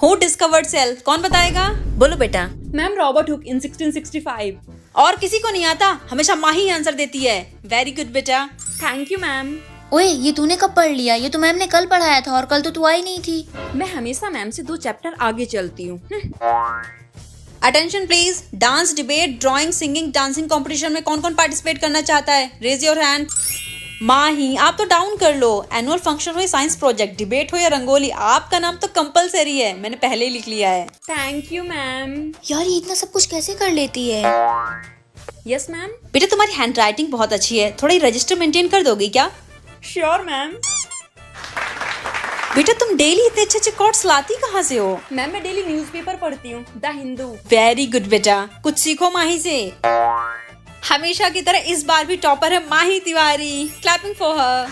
Who discovered cell? कौन बताएगा? बोलो बेटा। मैम रॉबर्ट हुक इन 1665। और किसी को नहीं आता? हमेशा माँ ही आंसर देती है। वेरी गुड बेटा। Thank you ma'am. ओए ये तूने कब पढ़ लिया? ये तो मैम ने कल पढ़ाया था और कल तो तू आई नहीं थी। मैं हमेशा मैम से 2 चैप्टर आगे चलती हूँ। Attention please. Dance, debate, drawing, singing, dancing competition में कौन कौन पार्टिसिपेट करना चाहता है? Raise your hand. माँ ही, आप तो डाउन कर लो। एनुअल फंक्शन हो या साइंस प्रोजेक्ट, डिबेट हो या रंगोली, आपका नाम तो कंपलसरी है। मैंने पहले ही लिख लिया है। Thank you ma'am. यार ये इतना सब कुछ कैसे कर लेती है? Yes ma'am. बेटा तुम्हारी हैंडराइटिंग बहुत अच्छी है, थोड़ी रजिस्टर मेंटेन कर दोगी क्या? Sure ma'am. बेटा तुम डेली इतने अच्छे अच्छे कोट्स लाती कहाँ से हो? मैम मैं डेली न्यूज़पेपर पढ़ती हूँ, द हिंदू। वेरी गुड बेटा, कुछ सीखो माही से। हमेशा की तरह इस बार भी टॉपर है Mahi Tiwari. Clapping for her.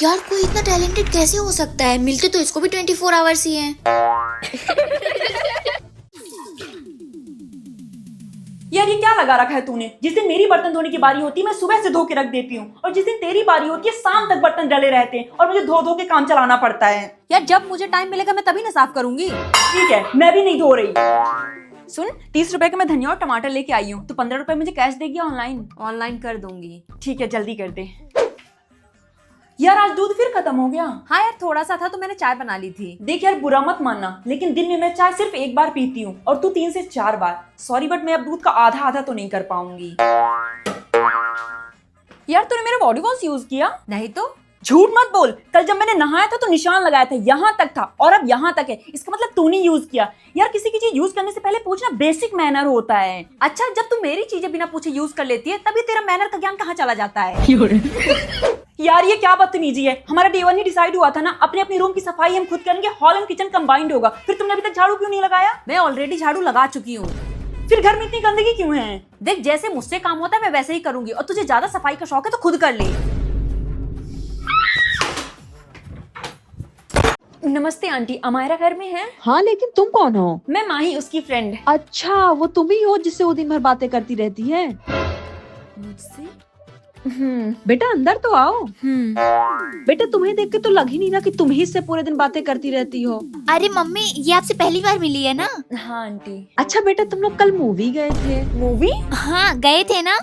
यार कोई इतना टैलेंटेड कैसे हो सकता है? मिलते तो इसको भी 24 आवर्स ही हैं। यार ये क्या लगा रखा है तूने? जिस दिन मेरी बर्तन धोने की बारी होती है मैं सुबह से धो के रख देती हूँ, और जिस दिन तेरी बारी होती है शाम तक बर्तन डले रहते हैं और मुझे धो धो के काम चलाना पड़ता है। यार जब मुझे टाइम मिलेगा मैं तभी ना साफ करूंगी। ठीक है, मैं भी नहीं धो रही। सुन, 30 रुपए का मैं धनिया और टमाटर लेके आई हूँ, तो 15 रुपए मुझे कैश देगी ऑनलाइन? ऑनलाइन कर दूंगी। ठीक है, जल्दी कर दे। यार आज दूध फिर खत्म हो गया। हाँ यार थोड़ा सा था तो मैंने चाय बना ली थी। देख यार बुरा मत मानना, लेकिन दिन में मैं चाय सिर्फ 1 बार पीती हूँ और तू 3 से 4 बार। सॉरी बट मैं अब दूध का आधा आधा तो नहीं कर पाऊंगी। यार तूने मेरा बॉडी वॉश यूज किया? नहीं तो? झूठ मत बोल, कल जब मैंने नहाया था तो निशान लगाया था, यहाँ तक था और अब यहाँ तक है। इसका मतलब तूने यूज किया। यार किसी की चीज यूज करने से पहले पूछना बेसिक मैनर होता है। अच्छा जब तू मेरी चीजें बिना पूछे यूज कर लेती है तभी तेरा मैनर का ज्ञान कहाँ चला जाता है? यार ये क्या बदतमीजी है? हमारा डे 1 ही डिसाइड हुआ था ना, अपने अपनी रूम की सफाई हम खुद करेंगे, हॉल एंड किचन कंबाइंड होगा। फिर तुमने अभी तक झाड़ू क्यों नहीं लगाया? मैं ऑलरेडी झाड़ू लगा चुकी हूँ। फिर घर में इतनी गंदगी क्यों है? देख जैसे मुझसे काम होता है मैं वैसे ही करूंगी, और तुझे ज्यादा सफाई का शौक है तो खुद कर ले। नमस्ते आंटी, अमायरा घर में है? हाँ लेकिन तुम कौन हो? मैं माही, उसकी फ्रेंड। अच्छा वो तुम ही हो जिससे वो दिन भर बातें करती रहती है। मुझसे? बेटा अंदर तो आओ। बेटा तुम्हें देख के तो लग ही नहीं रहा कि तुम ही इससे पूरे दिन बातें करती रहती हो। अरे मम्मी ये आपसे पहली बार मिली है ना? हाँ आंटी। अच्छा बेटा तुम लोग कल मूवी गए थे? मूवी? हाँ गए थे ना।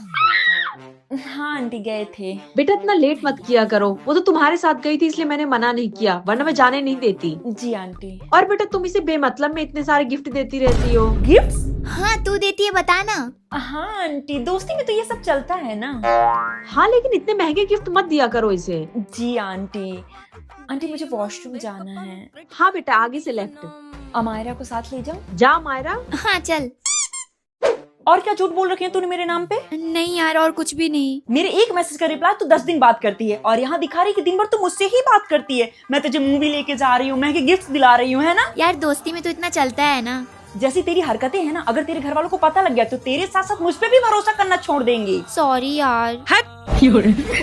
हाँ आंटी गए थे। बेटा इतना लेट मत किया करो, वो तो तुम्हारे साथ गई थी इसलिए मैंने मना नहीं किया, वरना मैं जाने नहीं देती। जी आंटी। और बेटा तुम इसे बेमतलब में इतने सारे गिफ्ट देती रहती हो। गिफ्ट्स? हाँ तू देती है, बता ना। हाँ आंटी, दोस्ती में तो ये सब चलता है ना। हाँ लेकिन इतने महंगे गिफ्ट मत दिया करो इसे। जी आंटी। आंटी मुझे वॉशरूम जाना है। हाँ बेटा आगे से लेफ्ट। अमायरा को साथ ले जाओ। जा मायरा। हाँ चल। और क्या झूठ बोल रखी है तूने मेरे नाम पे? नहीं यार और कुछ भी नहीं। मेरे एक मैसेज का रिप्लाई तू 10 दिन बाद करती है, और यहाँ दिखा रही कि दिन भर तू मुझसे ही बात करती है। मैं तुझे मूवी लेके जा रही हूँ, महंगे गिफ्ट दिला रही हूँ, है ना? यार दोस्ती में तो इतना चलता है ना। जैसी तेरी हरकतें है ना, अगर तेरे घर वालों को पता लग गया तो तेरे साथ साथ मुझ पे भी भरोसा करना छोड़ देंगे। सॉरी यार। हट।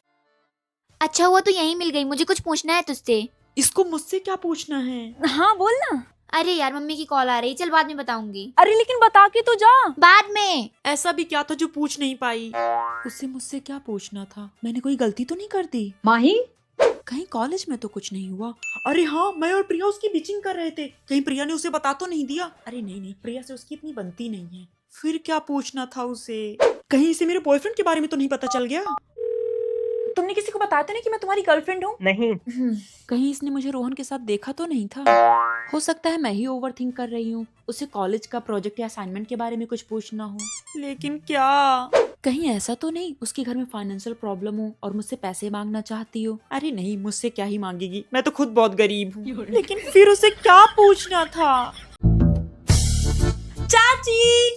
अच्छा हुआ तू यहीं मिल गई, मुझे कुछ पूछना है तुझसे। इसको मुझसे क्या पूछना है? हाँ बोल ना। अरे यार मम्मी की कॉल आ रही, चल बाद में बताऊंगी। अरे लेकिन बता के तो जा। बाद में। ऐसा भी क्या था जो पूछ नहीं पाई? उससे मुझसे क्या पूछना था? मैंने कोई गलती तो नहीं कर दी? माही कहीं कॉलेज में तो कुछ नहीं हुआ? अरे हाँ, मैं और प्रिया उसकी बिचिंग कर रहे थे, कहीं प्रिया ने उसे बता तो नहीं दिया? अरे नहीं, प्रिया से उसकी इतनी बनती नहीं है। फिर क्या पूछना था उसे? कहीं इसे मेरे बॉयफ्रेंड के बारे में तो नहीं पता चल गया? तुमने किसी को बताया तो नहीं कि मैं तुम्हारी गर्लफ्रेंड हूँ? नहीं। कहीं इसने मुझे रोहन के साथ देखा तो नहीं था? हो सकता है मैं ही ओवरथिंक कर रही हूँ, उसे कॉलेज का प्रोजेक्ट या असाइनमेंट के बारे में कुछ पूछना हो। लेकिन क्या? कहीं ऐसा तो नहीं उसके घर में फाइनेंशियल प्रॉब्लम हो और मुझसे पैसे मांगना चाहती हो? अरे नहीं, मुझसे क्या ही मांगेगी, मैं तो खुद बहुत गरीब हूँ। लेकिन फिर उसे क्या पूछना था? चाची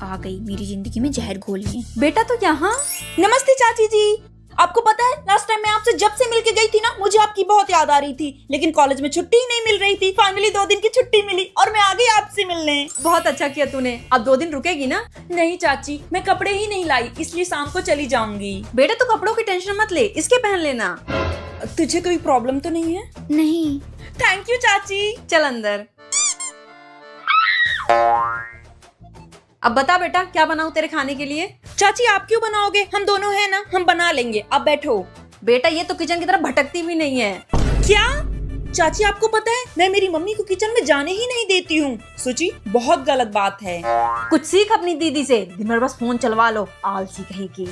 आ गई, मेरी जिंदगी में जहर घोल लिए। बेटा तो यहाँ? नमस्ते चाची जी। आपको पता है लास्ट टाइम मैं आपसे जब से मिलके गई थी ना, मुझे आपकी बहुत याद आ रही थी, लेकिन कॉलेज में छुट्टी ही नहीं मिल रही थी। फाइनली 2 दिन की छुट्टी मिली और मैं आ गई आपसे मिलने। बहुत अच्छा किया तूने। अब 2 दिन रुकेगी ना? नहीं चाची, मैं कपड़े ही नहीं लाई, इसलिए शाम को चली जाऊंगी। बेटा तू कपड़ों की टेंशन मत ले, इसके पहन लेना। तुझे कोई प्रॉब्लम तो नहीं है? नहीं। थैंक यू चाची। चल अंदर। अब बता बेटा क्या बनाऊं तेरे खाने के लिए? चाची आप क्यों बनाओगे, हम दोनों हैं ना, हम बना लेंगे। अब बैठो। बेटा ये तो किचन की तरफ भटकती भी नहीं है। क्या? चाची आपको पता है मैं मेरी मम्मी को किचन में जाने ही नहीं देती हूँ। सुची बहुत गलत बात है। कुछ सीख अपनी दीदी से, दिन भर बस फोन चलवा लो, आलसी कहीं की।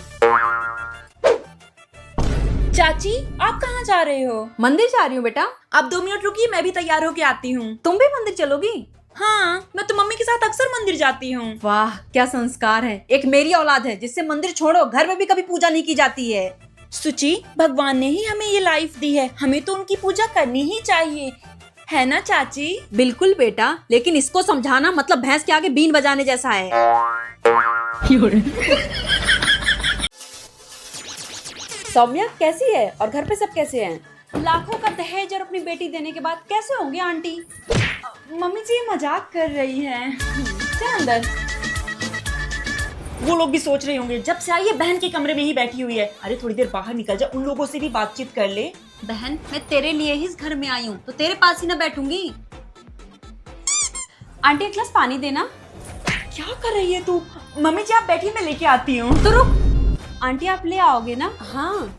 चाची आप कहाँ जा रहे हो? मंदिर जा रही हूँ बेटा। आप 2 मिनट रुकिए, मैं भी तैयार होके आती हूँ। तुम भी मंदिर चलोगी? हाँ, मैं तो मम्मी के साथ अक्सर मंदिर जाती हूँ। वाह क्या संस्कार है। एक मेरी औलाद है जिससे मंदिर छोड़ो घर में भी कभी पूजा नहीं की जाती है। सुची भगवान ने ही हमें ये लाइफ दी है, हमें तो उनकी पूजा करनी ही चाहिए, है ना चाची? बिल्कुल बेटा, लेकिन इसको समझाना मतलब भैंस के आगे बीन बजाने जैसा है। सौम्या कैसी है और घर पे सब कैसे हैं? लाखों का दहेज और अपनी बेटी देने के बाद कैसे होंगे आंटी? मम्मी जी मजाक कर रही है। क्या अंदर? वो लोग भी सोच रहे होंगे जब से आई है बहन के कमरे में ही बैठी हुई है। अरे थोड़ी देर बाहर निकल जा, उन लोगों से भी बातचीत कर ले। बहन मैं तेरे लिए ही इस घर में आई हूँ तो तेरे पास ही ना बैठूंगी। आंटी एक गिलास पानी देना। क्या कर रही है तू? मम्मी जी आप बैठी, मैं लेके आती हूँ। तो रुक, आंटी आप ले आओगे ना? हाँ।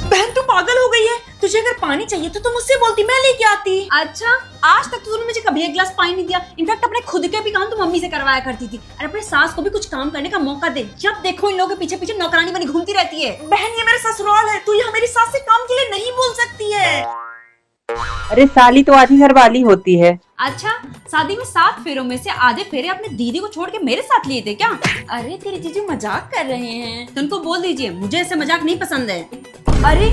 बहन तू पागल हो गई है, तुझे अगर पानी चाहिए तो मुझसे बोलती, मैं लेके आती। अच्छा, आज तक तो तूने मुझे कभी एक गिलास पानी नहीं दिया। इनफैक्ट अपने खुद के भी काम तो मम्मी से करवाया करती थी। अरे अपने सास को भी कुछ काम करने का मौका दे। जब देखो इन लोगों के पीछे पीछे नौकरानी बनी घूमती रहती है। बहन ये मेरा ससुराल है, तू यहाँ मेरी सास से काम के लिए नहीं बोल सकती है। अरे साली तो आधी घर वाली होती है। अच्छा, शादी में 7 फेरों में से आधे फेरे अपने दीदी को छोड़ के मेरे साथ लिए थे क्या? अरे तेरे जीजू मजाक कर रहे हैं। तो उनको बोल दीजिए मुझे ऐसे मजाक नहीं पसंद है। अरे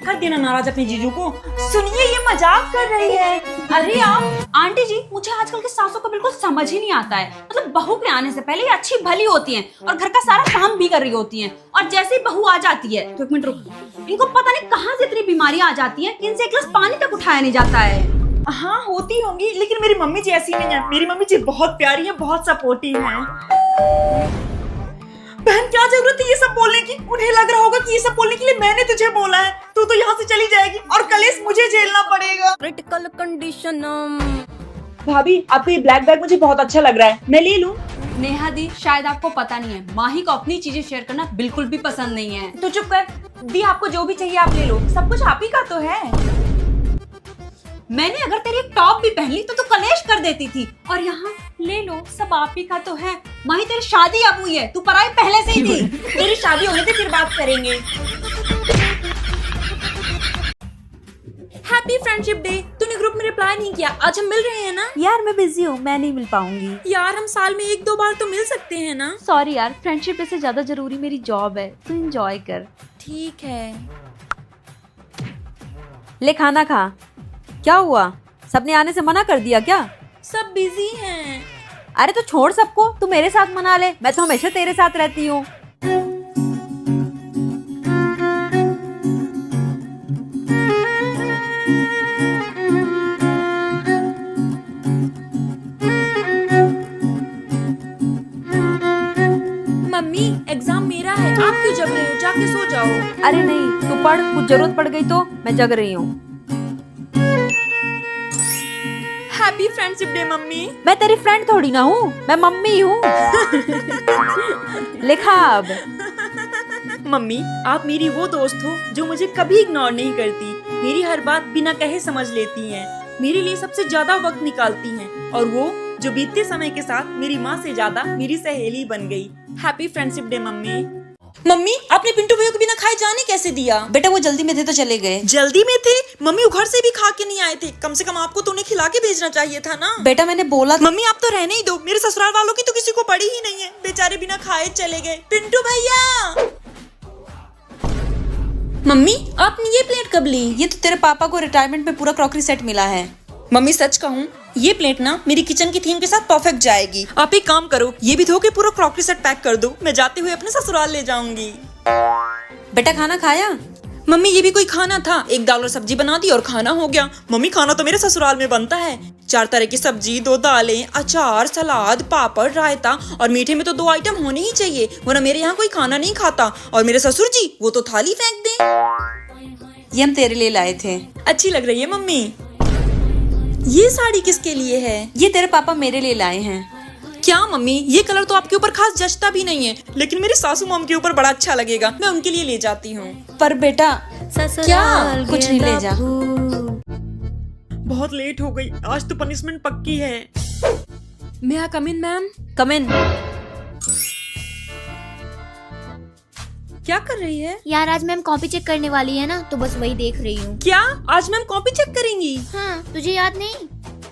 कर देना नाराज अपने जीजू को। सुनिए ये मजाक कर रही है। अरे आप आंटी जी, मुझे आजकल की सासों को बिल्कुल समझ ही नहीं आता है। मतलब बहू के आने से पहले ये अच्छी भली होती हैं और घर का सारा काम भी कर रही होती हैं, और जैसे ही बहू आ जाती है तो 1 मिनट रुक, इनको पता नहीं कहाँ से इतनी बीमारी आ जाती है कि इनसे एक गिलास पानी तक उठाया नहीं जाता है। हाँ होती होंगी, लेकिन मेरी मम्मी जी ऐसी नहीं है। मेरी मम्मी जी बहुत प्यारी है, बहुत सपोर्टिव है। बहन क्या जरूरत है ये सब बोलने की? उन्हें लग रहा होगा कि ये सब बोलने के लिए मैंने तुझे बोला है। तू तो यहाँ से चली जाएगी और कलेश मुझे झेलना पड़ेगा। Critical condition. भाभी आपको ये ब्लैक बैग मुझे बहुत अच्छा लग रहा है, मैं ले लूं? नेहा दी, शायद आपको पता नहीं है, माही को अपनी चीजें शेयर करना बिल्कुल भी पसंद नहीं है। तो चुप कर दी, आपको जो भी चाहिए आप ले लो, सब कुछ आप ही का तो है। मैंने अगर तेरी एक टॉप भी पहन ली तो तू कलेश कर देती थी, और यहाँ ले लो सब आप ही का तो है। माही तेरी शादी अब हुई है, तू पराई पहले से ही थी। तेरी शादी होने से फिर बात करेंगे। Happy friendship day. तूने ग्रुप में रिप्लाई नहीं किया, आज हम मिल रहे हैं ना? यार मैं बिजी हूँ, मैं नहीं मिल पाऊंगी। यार हम साल में 1-2 बार तो मिल सकते हैं ना? सॉरी यार, फ्रेंडशिप से ज्यादा जरूरी मेरी जॉब है, तू एंजॉय कर। ठीक है। ले खाना खा। क्या हुआ, सबने आने से मना कर दिया क्या? सब बिजी हैं। अरे तो छोड़ सबको, तू मेरे साथ मना ले, मैं तो हमेशा तेरे साथ रहती हूँ। मम्मी एग्जाम मेरा है, आप क्यों जग रहे हो? जाके सो जाओ। अरे नहीं, तू पढ़, कुछ जरूरत पड़ गई तो मैं जग रही हूँ। Happy friendship day mummy. मैं तेरी फ्रेंड थोड़ी ना हूँ, मैं मम्मी हूँ। लिखा अब। मम्मी आप मेरी वो दोस्त हो जो मुझे कभी इग्नोर नहीं करती, मेरी हर बात बिना कहे समझ लेती हैं, मेरे लिए सबसे ज्यादा वक्त निकालती हैं, और वो जो बीतते समय के साथ मेरी माँ से ज्यादा मेरी सहेली बन गई। Happy friendship day mummy. Mummy आपने पिंटू भैया को बिना खाए जाने कैसे दिया? बेटा वो जल्दी में थे तो चले गए। जल्दी में थे? मम्मी वो घर से भी खा के नहीं आए थे, कम से कम आपको तो उन्हें खिला के भेजना चाहिए था ना। बेटा मैंने बोला। मम्मी आप तो रहने ही दो, मेरे ससुराल वालों की तो किसी को पड़ी ही नहीं है, बेचारे बिना खाए चले गए। पिंटू भैया। मम्मी आपने ये प्लेट कब ली? ये तो तेरे पापा को रिटायरमेंट में पूरा क्रॉकरी सेट मिला है। मम्मी सच कहूँ ये प्लेट ना मेरी किचन की थीम के साथ परफेक्ट जाएगी। आप एक काम करो, ये भी धो के पूरा क्रॉकरी सेट पैक कर दो, मैं जाते हुए अपने ससुराल ले जाऊंगी। बेटा खाना खाया? मम्मी ये भी कोई खाना था? 1 दाल और सब्जी बना दी और खाना हो गया। मम्मी खाना तो मेरे ससुराल में बनता है, 4 तरह की सब्जी, 2 दालें, अचार, सलाद, पापड़, रायता, और मीठे में तो 2 आइटम होने ही चाहिए, वरना मेरे यहाँ कोई खाना नहीं खाता। और मेरे ससुर जी वो तो थाली फेंक दें। ये हम तेरे लिए लाए थे। अच्छी लग रही है मम्मी। ये साड़ी किसके लिए है? ये तेरे पापा मेरे लिए लाए हैं। क्या मम्मी ये कलर तो आपके ऊपर खास जचता भी नहीं है, लेकिन मेरी सासू मॉम के ऊपर बड़ा अच्छा लगेगा, मैं उनके लिए ले जाती हूँ। पर बेटा क्या कुछ नहीं, ले जा। बहुत लेट हो गई, आज तो पनिशमेंट पक्की है। मैं आ कम इन मैम? कम इन। क्या कर रही है? यार आज मैम कॉपी चेक करने वाली है ना, तो बस वही देख रही हूँ। क्या आज मैम कॉपी चेक करेंगी? हाँ, तुझे याद नहीं?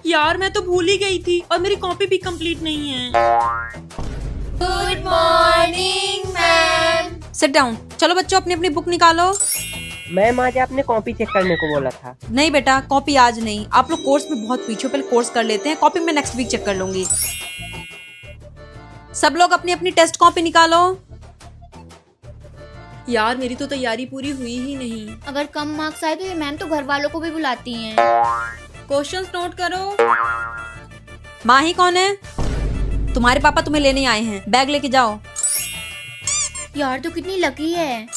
यार मैं तो भूल ही गई थी और मेरी कॉपी भी कंप्लीट नहीं है। Good morning ma'am. Sit down. चलो बच्चों अपनी अपनी बुक निकालो। मैम आज आपने कॉपी चेक करने को बोला था। नहीं बेटा, कॉपी आज नहीं। आप लोग कोर्स में बहुत पीछे, पहले कोर्स कर लेते हैं, कॉपी मैं नेक्स्ट वीक चेक कर लूंगी। सब लोग अपनी अपनी टेस्ट कॉपी निकालो। यार मेरी तो तैयारी पूरी हुई ही नहीं। अगर कम मार्क्स आए तो ये मैम तो घर वालों को भी बुलाती हैं। क्वेश्चंस नोट करो। माही कौन है? तुम्हारे पापा तुम्हें लेने आए हैं, बैग लेके जाओ। यार तो कितनी लकी है।